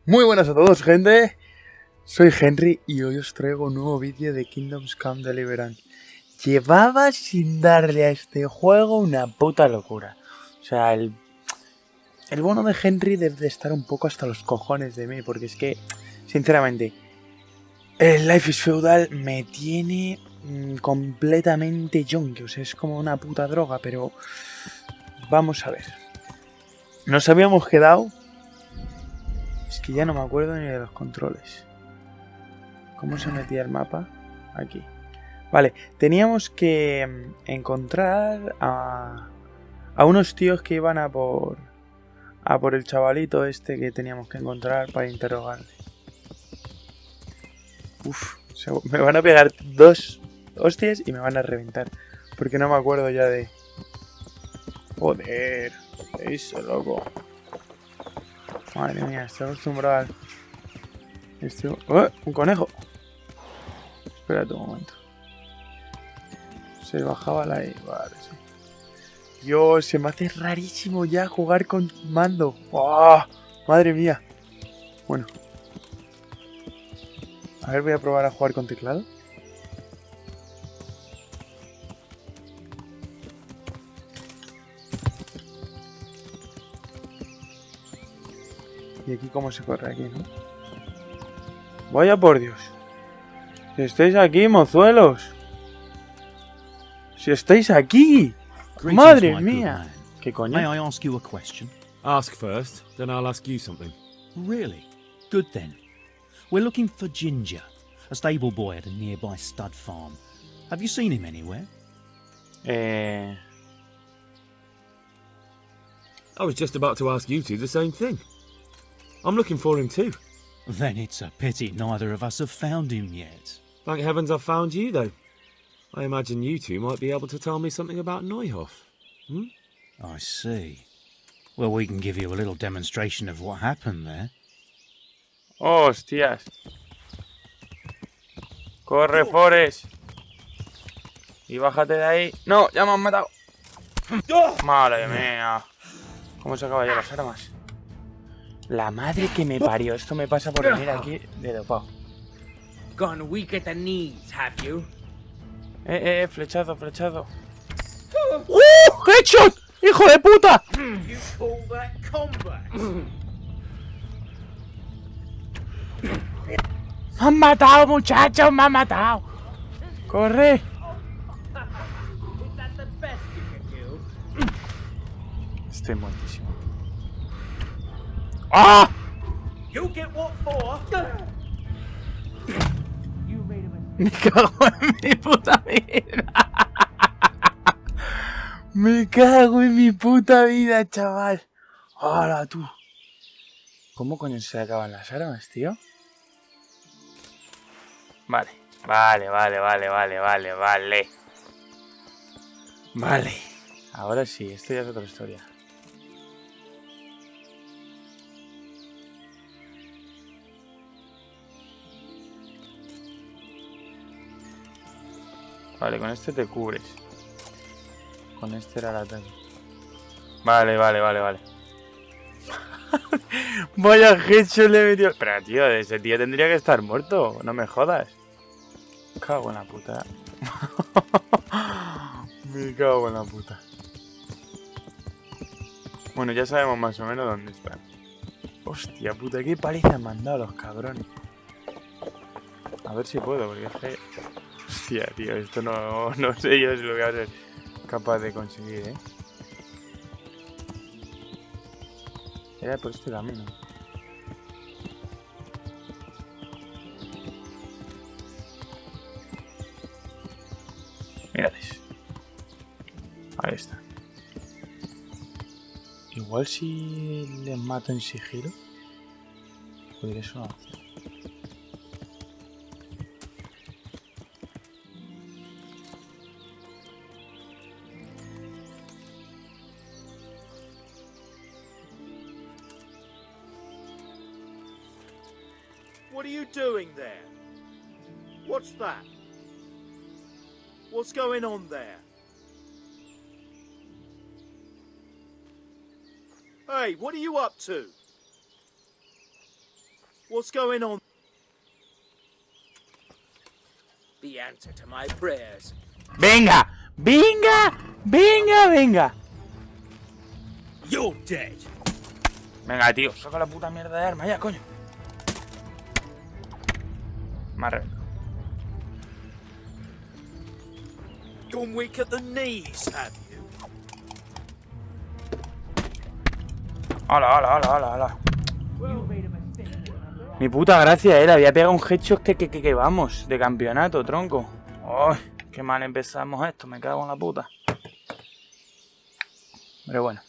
Muy buenas a todos, gente. Soy Henry y hoy os traigo un nuevo vídeo de Kingdoms Come Deliverance. Llevaba sin darle a este juego una puta locura. O sea, el bono de Henry debe de estar un poco hasta los cojones de mí, porque es que, sinceramente, el Life is Feudal me tiene completamente yonki. O sea, es como una puta droga, pero vamos a ver. Nos habíamos quedado... Es que ya no me acuerdo ni de los controles. ¿Cómo se metía el mapa? Aquí. Vale, teníamos que encontrar a unos tíos que iban a por el chavalito este que teníamos que encontrar para interrogarle. Uf, me van a pegar 2 hostias y me van a reventar. Porque no me acuerdo ya de... Joder, eso, loco. Madre mía, estoy acostumbrado al... ¡Oh! ¡Un conejo! Espérate un momento. Se bajaba la... Vale, sí. Dios, se me hace rarísimo ya jugar con mando. ¡Oh! Madre mía. Bueno. A ver, voy a probar a jugar con teclado. Y aquí cómo se corre aquí, ¿no? Vaya por Dios. Si estáis aquí, mozuelos. Si estáis aquí. Madre mía. ¿Qué coño? May I ask you a question? Ask first, then I'll ask you something. Really? Good then. We're looking for Ginger, a stable boy at a nearby stud farm. Have you seen him anywhere? I was just about to ask you two the same thing. I'm looking for him too. Then it's a pity neither of us have found him yet. Thank heavens I've found you, though. I imagine you two might be able to tell me something about Neuhoff. Hmm? I see. Well, we can give you a little demonstration of what happened there. Hostias. Corre, Forest. Y bájate de ahí. No, ya me han matado. Madre mía. ¿Cómo se acaba ya las armas? La madre que me parió. Esto me pasa por venir aquí de dopado. Gone weak at the knees, have you? Flechado, flechado. ¡Headshot! ¡Hijo de puta! You call that combat? ¡Me han matado, muchachos! ¡Me han matado! ¡Corre! Is that the best you can do? Estoy muertísimo. ¡Ah! You get what for? You made a mistake. Me cago en mi puta vida. Me cago en mi puta vida, chaval. ¡Hala, tú! ¿Cómo coño se acaban las armas, tío? Vale. Vale. Ahora sí, esto ya es otra historia. Vale, con este te cubres. Con este era el ataque. Vale. Vaya headshot le metió. Pero tío, ese tío tendría que estar muerto. No me jodas. Cago en la puta. Me cago en la puta. Bueno, ya sabemos más o menos dónde están. Hostia puta, qué paliza me han dado los cabrones. A ver si puedo, porque es que... Hostia, tío, esto no sé yo si lo voy a ser capaz de conseguir, ¿eh? Era por este camino. Mirades. Ahí está. Igual si les mato en sigilo, podría ser una opción. What are you doing there? What's that? What's going on there? Hey, what are you up to? What's going on? The answer to my prayers. ¡Venga! ¡Venga! ¡Venga! ¡Venga! You're dead. Venga, tío, saca la puta mierda de arma ya, coño. Me ha reventado. Gone weak at the knees, have you? ¡Hala, hala, hala, hala, hala! Mi puta gracia, le había pegado un headshot que vamos, de campeonato, tronco. ¡Ay! ¡Qué mal empezamos esto! Me cago en la puta. Pero bueno,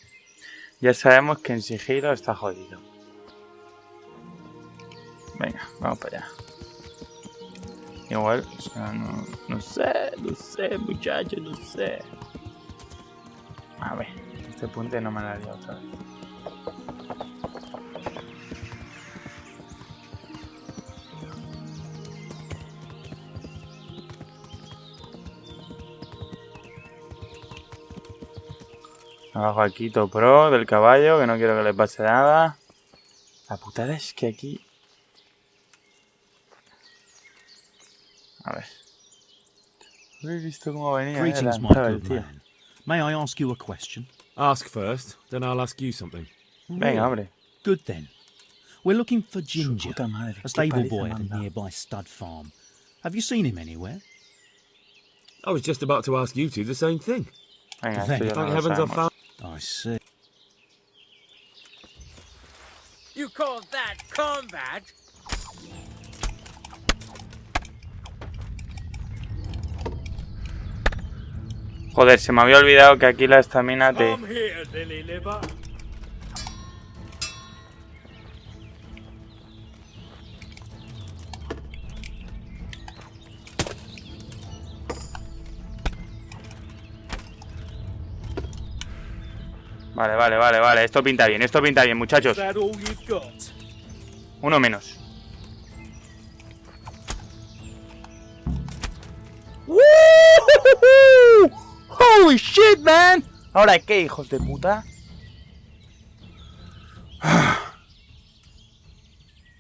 ya sabemos que en sigilo está jodido. Venga, vamos para allá. Igual, o sea, no sé, muchachos, no sé. A ver, este puente no me la haría otra vez. Abajo aquí todo pro del caballo, que no quiero que le pase nada. La putada es que aquí... A ver. Habéis visto cómo venía Greetings, my lanzado el good tío. man. May I ask you a question? Ask first, then I'll ask you something. Venga, hombre. Good then. We're looking for Su Ginger, puta madre. a qué stable paliza boy me at han a dado. nearby stud farm. Have you seen him anywhere? I was just about to ask you two the same thing. Venga, esto ya Thank no lo heavens I sabemos. found... I see. You call that combat? Joder, se me había olvidado que aquí la estamina te... Come here, lily liver. Vale. Esto pinta bien, muchachos. Is that all you've got? Uno menos. ¡Woo! ¡Holy shit, man! ¿Ahora qué, hijos de puta?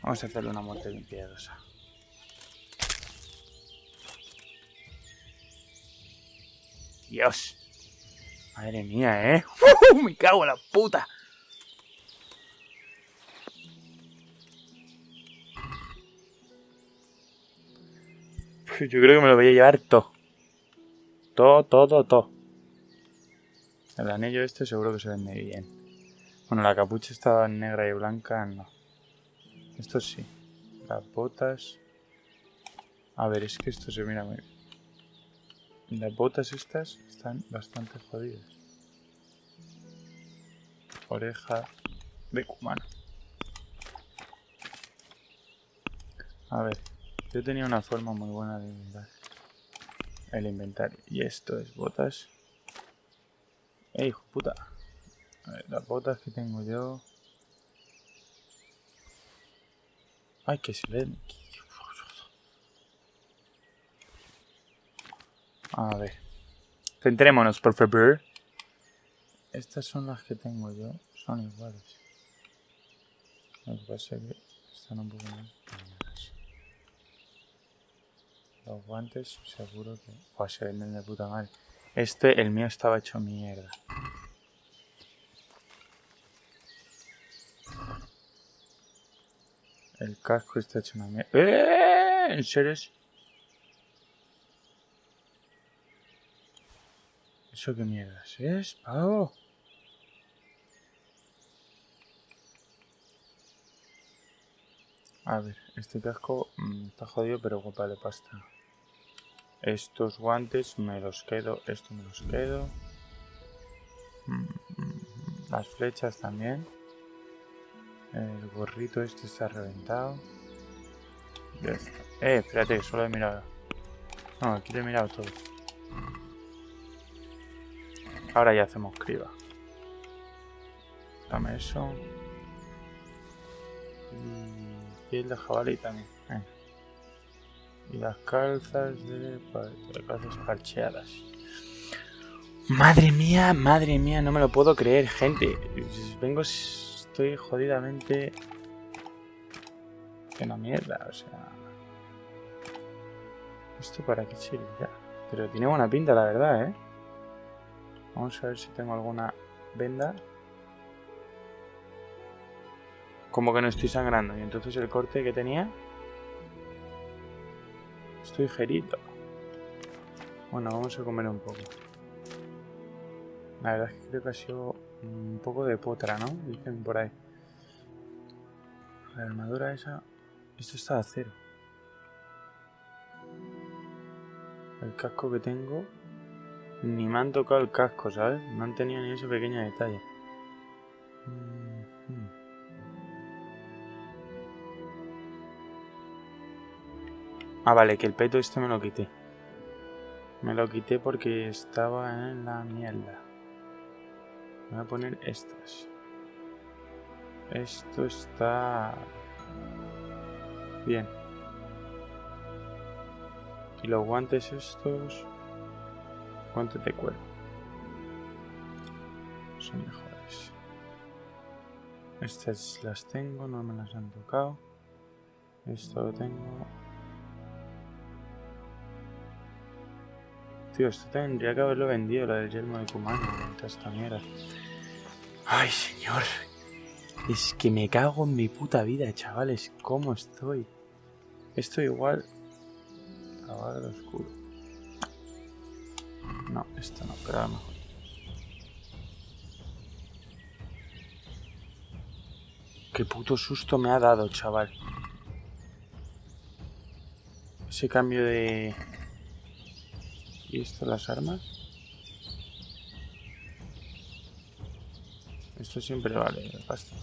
Vamos a hacerle una muerte bien piadosa. Dios. Madre mía, ¿eh? Me cago en la puta. Yo creo que me lo voy a llevar todo. Todo. El anillo este seguro que se vende bien. Bueno, la capucha estaba negra y blanca, no. Esto sí. Las botas. A ver, es que esto se mira muy bien. Las botas estas están bastante jodidas. Oreja de cumano. A ver, yo tenía una forma muy buena de mirar el inventario. Y esto es botas. Hijo de puta. A ver, las botas que tengo yo. Ay, que se ven. A ver. Centrémonos, por favor. Estas son las que tengo yo. Son iguales. Lo que pasa es que están un poco más pequeñas. Los guantes, seguro que... Pues se venden de puta madre. El mío estaba hecho mierda. El casco está hecho una mierda. ¿En serio? ¿Eso qué mierdas es, pavo? A ver, este casco está jodido, pero vale pasta. Estos guantes me los quedo, esto me los quedo. Las flechas también. El gorrito este está reventado. Ya está. Espérate, que solo he mirado. No, aquí lo he mirado todo. Ahora ya hacemos criba. Dame eso. Y piel de jabalí también. Y las calzas de calzas parcheadas. Madre mía, no me lo puedo creer, gente. Estoy jodidamente... parece una mierda, o sea... ¿Esto para qué servirá? Pero tiene buena pinta, la verdad, ¿eh? Vamos a ver si tengo alguna venda. Como que no estoy sangrando. Y entonces el corte que tenía... Estoy gerito. Bueno, vamos a comer un poco. La verdad es que creo que ha sido un poco de potra, ¿no? Dicen por ahí. La armadura esa... Esto está de acero. El casco que tengo... Ni me han tocado el casco, ¿sabes? No han tenido ni ese pequeño detalle. Ah, vale, que el peto este me lo quité. Me lo quité porque estaba en la mierda. Voy a poner estas. Esto está... bien. Y los guantes estos... Guantes de cuero. Son mejores. Estas las tengo, no me las han tocado. Esto lo tengo. Tío, esto tendría que haberlo vendido, lo del yelmo de Kumano. Toda esta mierda. Ay, señor. Es que me cago en mi puta vida, chavales. ¿Cómo estoy? Esto igual... Apagar lo oscuro. No, esto no, pero a lo mejor. Qué puto susto me ha dado, chaval. Ese cambio de... ¿Y esto las armas? Esto siempre vale, basta.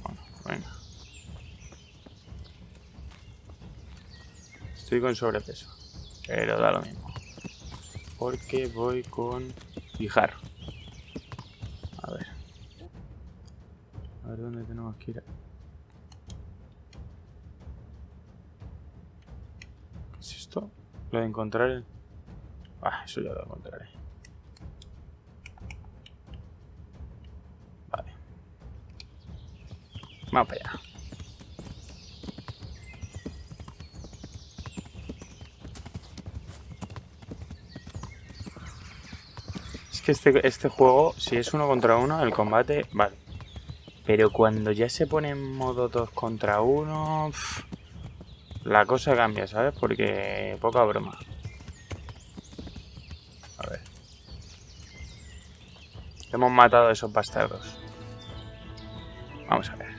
Bueno, venga. Estoy con sobrepeso. Pero da lo mismo. Porque voy con fijar. A ver. A ver dónde tenemos que ir. ¿Qué es esto? Lo de encontrar el... Ah, eso ya lo encontraré. Vale. Vamos para allá. Que este juego, si es 1 contra 1, el combate, vale. Pero cuando ya se pone en modo 2 contra 1, la cosa cambia, ¿sabes? Porque poca broma. A ver. Hemos matado a esos bastardos. Vamos a ver.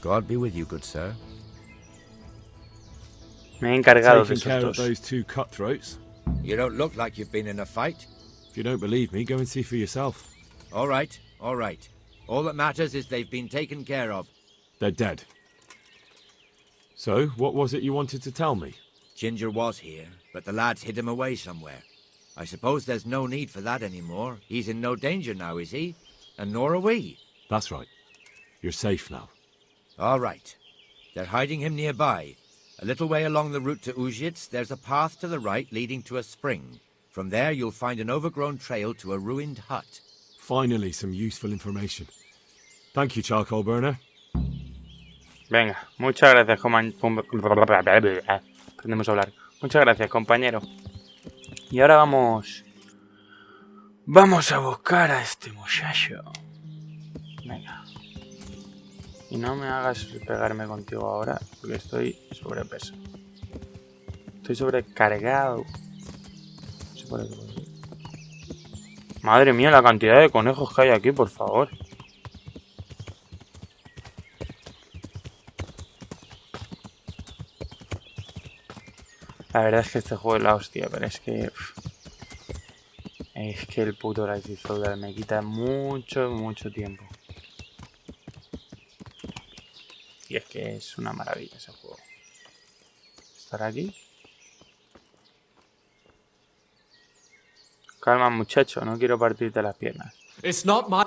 God be with you, good sir. Me he encargado de Taking care esos of dos. those two cutthroats. You don't look like you've been in a fight. If you don't believe me, go and see for yourself. All right, all right. All that matters is they've been taken care of. They're dead. So, what was it you wanted to tell me? Ginger was here, but the lads hid him away somewhere. I suppose there's no need for that anymore. He's in no danger now, is he? And nor are we. That's right. You're safe now. All right. They're hiding him nearby. A little way along the route to Ujits, there's a path to the right leading to a spring. From there, you'll find an overgrown trail to a ruined hut. Finally, some useful information. Thank you, charcoal burner. Venga, muchas gracias, aprendemos a hablar. Muchas gracias, compañero. Y ahora vamos... Vamos a buscar a este muchacho. Venga. Y no me hagas pegarme contigo ahora, porque estoy sobrepeso. Estoy sobrecargado. No sé por qué. Madre mía, la cantidad de conejos que hay aquí, por favor. La verdad es que este juego es la hostia, pero es que... Es que el puto Life is Feudal me quita mucho tiempo. Y es que es una maravilla ese juego. ¿Estar aquí? Calma, muchacho, no quiero partirte las piernas. It's not my...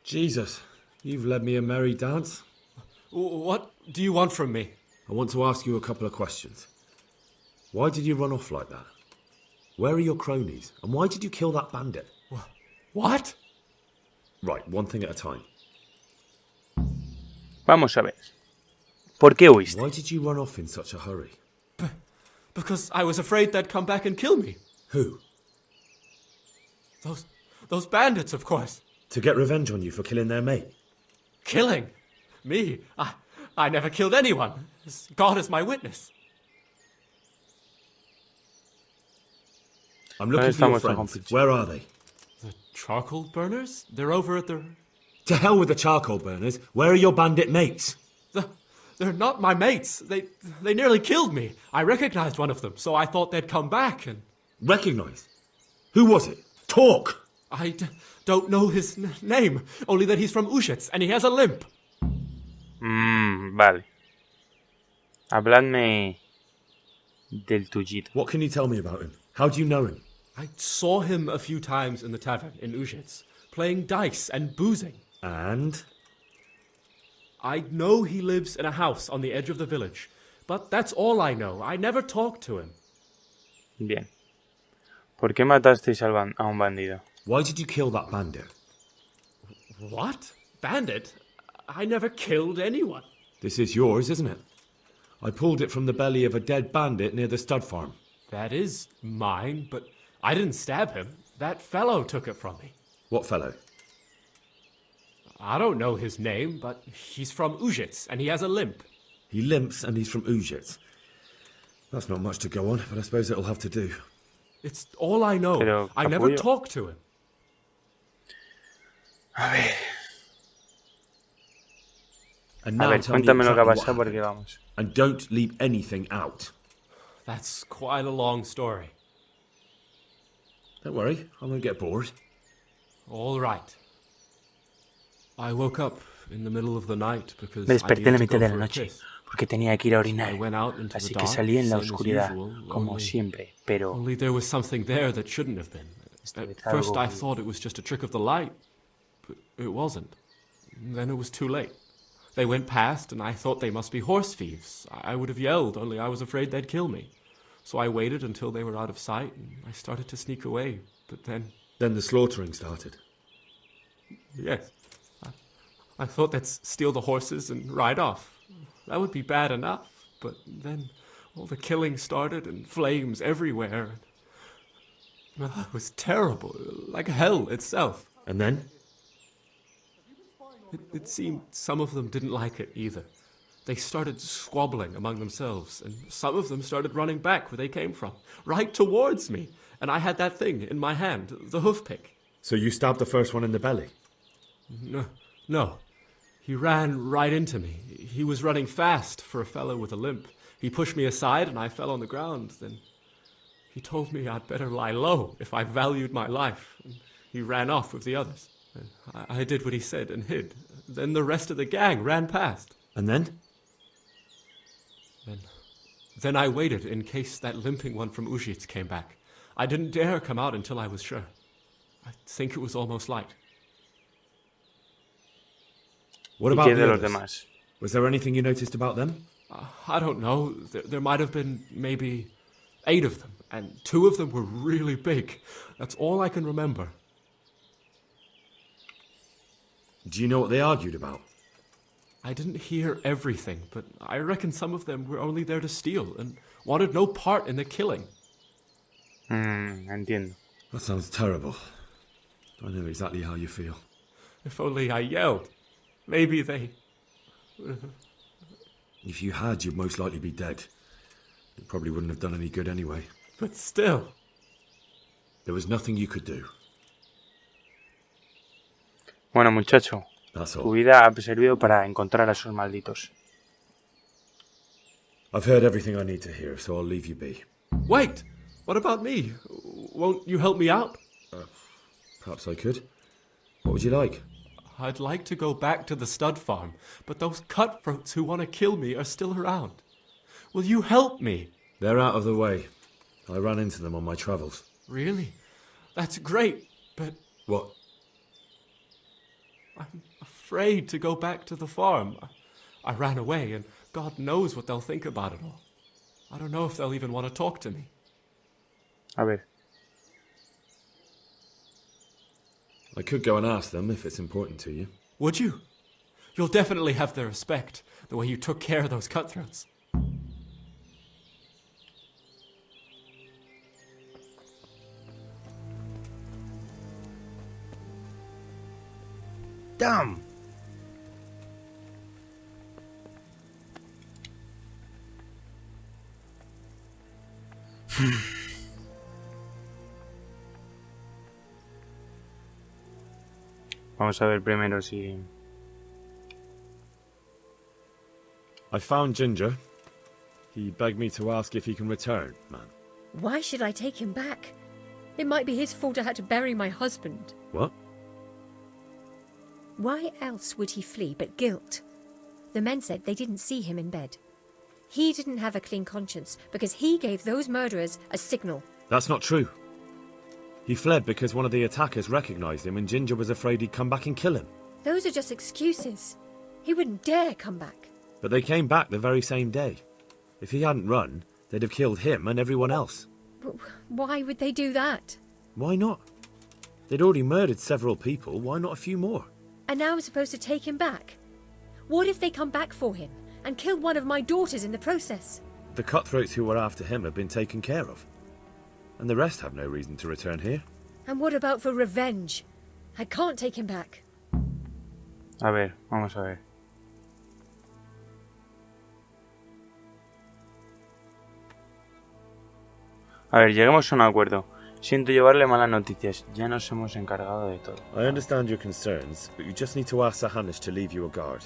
Jesus, you've led me a merry dance. What do you want from me? I want to ask you a couple of questions. Why did you run off like that? Where are your cronies? And why did you kill that bandit? What? Right, one thing at a time. Vamos a ver. ¿Por qué huiste? Why did you run off in such a hurry? Because I was afraid they'd come back and kill me. Who? Those bandits, of course. To get revenge on you for killing their mate? Killing? Me? I never killed anyone. God is my witness. I'm looking for your estamos, friends. compinche. Where are they? The charcoal burners? They're over at the... To hell with the charcoal burners. Where are your bandit mates? They're not my mates. They nearly killed me. I recognized one of them, so I thought they'd come back and... Recognise? Who was it? Talk! I don't know his name, only that he's from Ushets and he has a limp. Vale. Habladme del tuyito. What can you tell me about him? How do you know him? I saw him a few times in the tavern in Ushets, playing dice and boozing. And? I know he lives in a house on the edge of the village, but that's all I know. I never talked to him. Bien. ¿Por qué matasteis a un bandido? Why did you kill that bandit? What? Bandit? I never killed anyone. This is yours, isn't it? I pulled it from the belly of a dead bandit near the stud farm. That is mine, but I didn't stab him. That fellow took it from me. What fellow? I don't know his name, but he's from Ushets and he has a limp. He limps and he's from Ushets. That's not much to go on, but I suppose it'll have to do. It's all I know. Pero, I never Capullo. talked to him. A ver. And A now ver, tell me cuéntame lo que ha exactly what pasado porque happened. vamos. And don't leave anything out. That's quite a long story. Don't worry, I won't get bored. All right. I woke up in the middle of the night because Me I desperté en la needed to mitad go de la for a noche piss. porque tenía que ir a I orinar. went out into Así the que dark, salí en la same as oscuridad, usual, como only- siempre, pero Only there was something there that shouldn't have been. Esta vez At first algo- I thought it was just a trick of the light, but it wasn't. Then it was too late. They went past and I thought they must be horse thieves. I would have yelled, only I was afraid they'd kill me. So I waited until they were out of sight and I started to sneak away, but then... Then the slaughtering started. Yes. I thought they'd steal the horses and ride off. That would be bad enough, but then all the killing started and flames everywhere. It was terrible, like hell itself. And then? It seemed some of them didn't like it either. They started squabbling among themselves, and some of them started running back where they came from, right towards me. And I had that thing in my hand, the hoof pick. So you stabbed the first one in the belly? No. He ran right into me. He was running fast for a fellow with a limp. He pushed me aside and I fell on the ground. Then he told me I'd better lie low if I valued my life. And he ran off with the others. And I did what he said and hid. Then the rest of the gang ran past. And then? Then I waited in case that limping one from Ushits came back. I didn't dare come out until I was sure. I think it was almost light. What ¿Y about qué de the los others? demás? Was there anything you noticed about them? I don't know. There might have been maybe 8 of them, and 2 of them were really big. That's all I can remember. Do you know what they argued about? I didn't hear everything, but I reckon some of them were only there to steal and wanted no part in the killing. Entiendo. That sounds terrible. I know exactly how you feel. If only I yelled. Maybe they... If you had, you'd most likely be dead. It probably wouldn't have done any good anyway. But still. There was nothing you could do. Bueno, muchacho, That's tu all. vida ha servido para encontrar a esos malditos. I've heard everything I need to hear, so I'll leave you be. Wait! What about me? Won't you help me out? Perhaps I could. What would you like? I'd like to go back to the stud farm, but those cutthroats who want to kill me are still around. Will you help me? They're out of the way. I ran into them on my travels. Really? That's great, but What? I'm afraid to go back to the farm. I ran away, and God knows what they'll think about it all. I don't know if they'll even want to talk to me. A ver, I could go and ask them if it's important to you. Would you? You'll definitely have their respect, the way you took care of those cutthroats. Damn! Vamos a ver primero si... I found Ginger. He begged me to ask if he can return, man. Why should I take him back? It might be his fault I had to bury my husband. What? Why else would he flee but guilt? The men said they didn't see him in bed. He didn't have a clean conscience because he gave those murderers a signal. That's not true. He fled because one of the attackers recognized him and Ginger was afraid he'd come back and kill him. Those are just excuses. He wouldn't dare come back. But they came back the very same day. If he hadn't run, they'd have killed him and everyone else. But why would they do that? Why not? They'd already murdered several people, why not a few more? And now I'm supposed to take him back? What if they come back for him and kill one of my daughters in the process? The cutthroats who were after him have been taken care of. And the rest have no reason to return here. And what about for revenge? I can't take him back. A ver, vamos a ver. A ver, lleguemos a un acuerdo. Siento llevarle malas noticias. Ya nos hemos encargado de todo. I understand your concerns, but you just need to ask Sahanish to leave you a guard.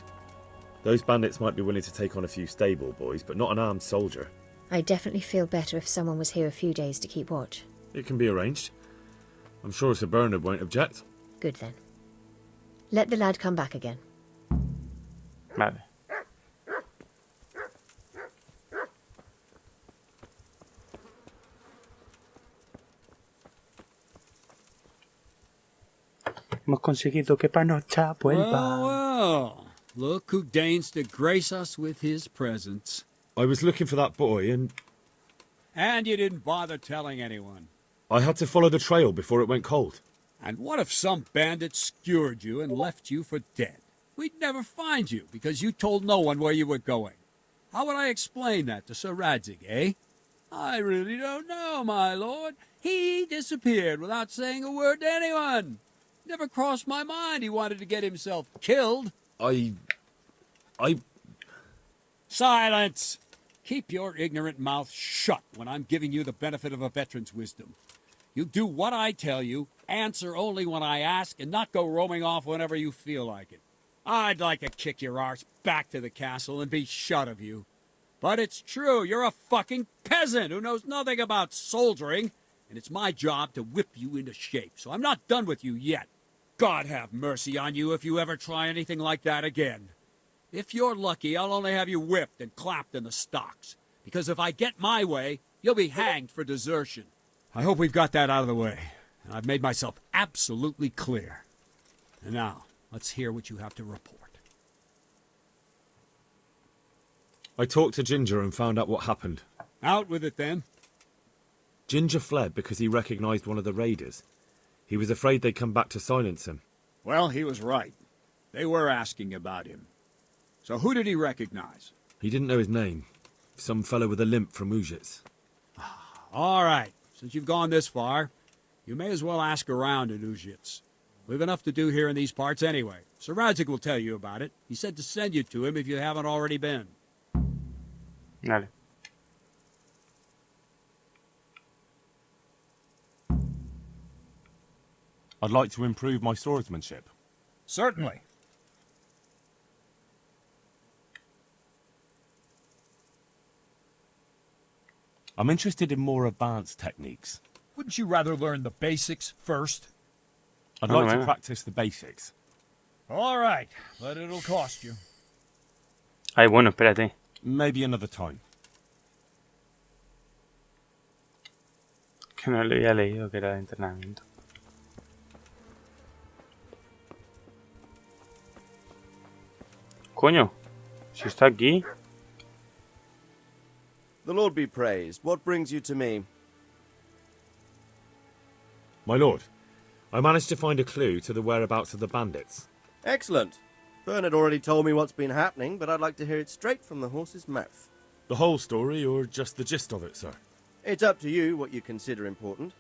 Those bandits might be willing to take on a few stable boys, but not an armed soldier. I definitely feel better if someone was here a few days to keep watch. It can be arranged. I'm sure Sir Bernard won't object. Good then. Let the lad come back again. Vale. Hemos conseguido que Panoja vuelva. Well, look who deigns to grace us with his presence. I was looking for that boy and And you didn't bother telling anyone. I had to follow the trail before it went cold. And what if some bandit skewered you and left you for dead? We'd never find you because you told no one where you were going. How would I explain that to Sir Radzig, eh? I really don't know, my lord. He disappeared without saying a word to anyone. Never crossed my mind he wanted to get himself killed. I... Silence! Keep your ignorant mouth shut when I'm giving you the benefit of a veteran's wisdom. You do what I tell you, answer only when I ask, and not go roaming off whenever you feel like it. I'd like to kick your arse back to the castle and be shut of you. But it's true, you're a fucking peasant who knows nothing about soldiering, and it's my job to whip you into shape, so I'm not done with you yet. God have mercy on you if you ever try anything like that again. If you're lucky, I'll only have you whipped and clapped in the stocks, because if I get my way, you'll be hanged for desertion. I hope we've got that out of the way. I've made myself absolutely clear. And now, let's hear what you have to report. I talked to Ginger and found out what happened. Out with it, then. Ginger fled because he recognized one of the raiders. He was afraid they'd come back to silence him. Well, he was right. They were asking about him. So who did he recognize? He didn't know his name. Some fellow with a limp from Muchas. All right. Since you've gone this far, you may as well ask around in Ujits. We've enough to do here in these parts anyway. Sir Radzig will tell you about it. He said to send you to him if you haven't already been. Vale. I'd like to improve my swordsmanship. Certainly. I'm interested in more advanced techniques. Wouldn't you rather learn the basics first? I'd Oh, like to yeah. practice the basics. All right, but it'll cost you. Ay, bueno, espérate. Maybe another time. Que no lo había leído que era de entrenamiento. Coño, si está aquí. The Lord be praised. What brings you to me? My lord, I managed to find a clue to the whereabouts of the bandits. Excellent. Bernard already told me what's been happening, but I'd like to hear it straight from the horse's mouth. The whole story, or just the gist of it, sir? It's up to you what you consider important.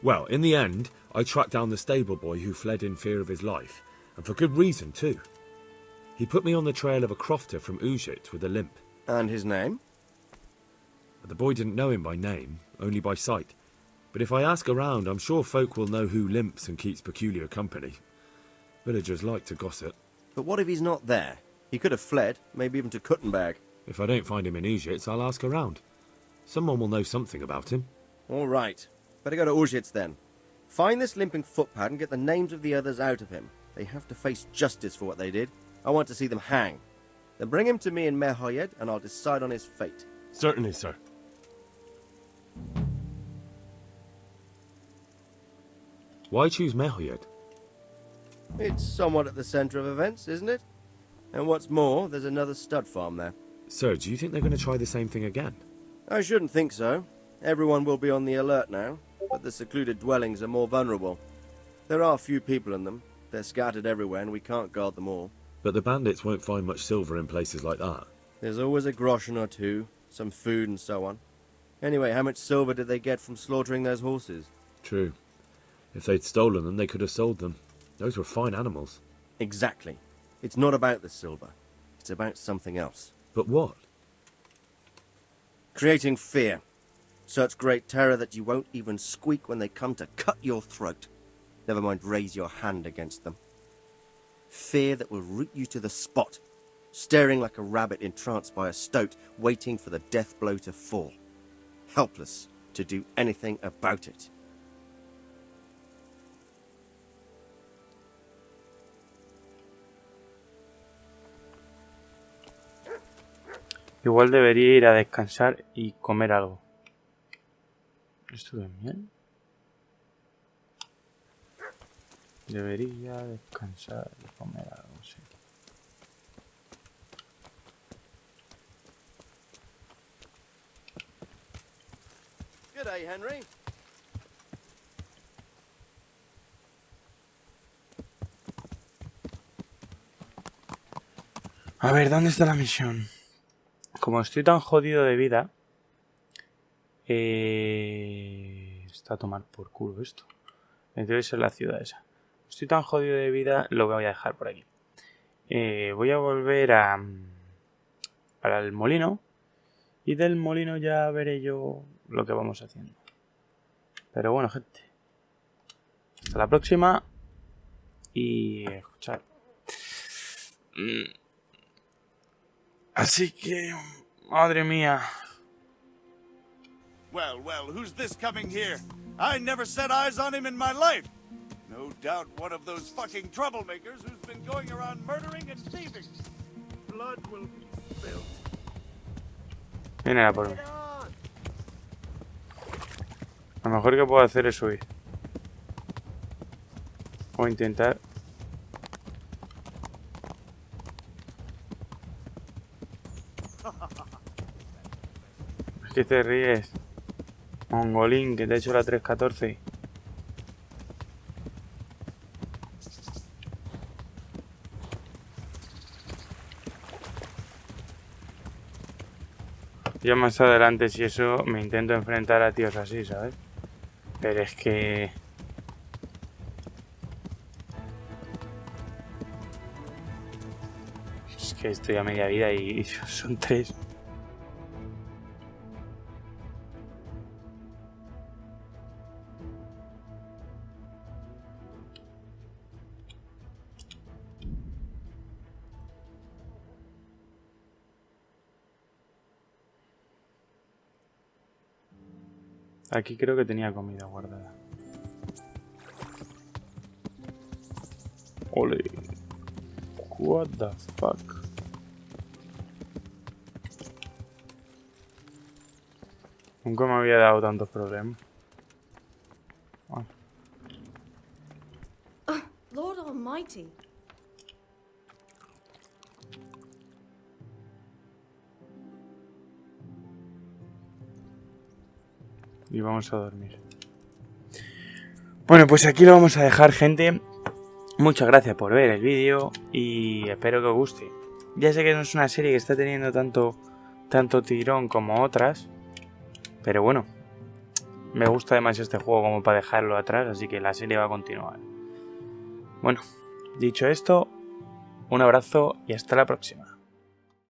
Well, in the end, I tracked down the stable boy who fled in fear of his life, and for good reason, too. He put me on the trail of a crofter from Ujit with a limp. And his name? The boy didn't know him by name, only by sight. But if I ask around, I'm sure folk will know who limps and keeps peculiar company. Villagers like to gossip. But what if he's not there? He could have fled, maybe even to Kuttenberg. If I don't find him in Ujits, I'll ask around. Someone will know something about him. All right. Better go to Ujits then. Find this limping footpad and get the names of the others out of him. They have to face justice for what they did. I want to see them hang. Then bring him to me in Mehoyed and I'll decide on his fate. Certainly, sir. Why choose Mehoyed? It's somewhat at the centre of events, isn't it? And what's more, there's another stud farm there. Sir, do you think they're going to try the same thing again? I shouldn't think so. Everyone will be on the alert now, but the secluded dwellings are more vulnerable. There are few people in them. They're scattered everywhere and we can't guard them all. But the bandits won't find much silver in places like that. There's always a groschen or two, some food and so on. Anyway, how much silver did they get from slaughtering those horses? True. If they'd stolen them, they could have sold them. Those were fine animals. Exactly. It's not about the silver. It's about something else. But what? Creating fear. Such great terror that you won't even squeak when they come to cut your throat. Never mind raise your hand against them. Fear that will root you to the spot, staring like a rabbit entranced by a stoat, waiting for the death blow to fall. Helpless to do anything about it. Igual debería ir a descansar y comer algo. ¿Esto también? Debería descansar y comer algo, sí. Good day, Henry. A ver, ¿dónde está la misión? Como estoy tan jodido de vida... Está a tomar por culo esto. Debe ser la ciudad esa. Estoy tan jodido de vida, lo voy a dejar por aquí. Voy a volver al molino. Y del molino ya veré yo lo que vamos haciendo. Pero bueno, gente. Hasta la próxima. Y escuchad. Así que... Madre mía. Well, well, who's this coming here? I never set eyes on him in my life. No doubt one of those fucking troublemakers who's been going around murdering and thieving. Blood will be spilled. Viene a por mí. Lo mejor que puedo hacer es huir. O intentar... Es que te ríes. Mongolín, que te ha hecho la 314. Yo más adelante, si eso, me intento enfrentar a tíos así, ¿sabes? Pero es que... Es que estoy a media vida y son 3. Aquí creo que tenía comida guardada. Ole. What the fuck. Nunca me había dado tantos problemas. Bueno. Lord Almighty. y vamos a dormir. Bueno, pues aquí lo vamos a dejar, gente. Muchas gracias por ver el vídeo y espero que os guste. Ya sé que no es una serie que está teniendo tanto tirón como otras, pero bueno, me gusta demasiado este juego como para dejarlo atrás, así que la serie va a continuar. Bueno, dicho esto, un abrazo y hasta la próxima.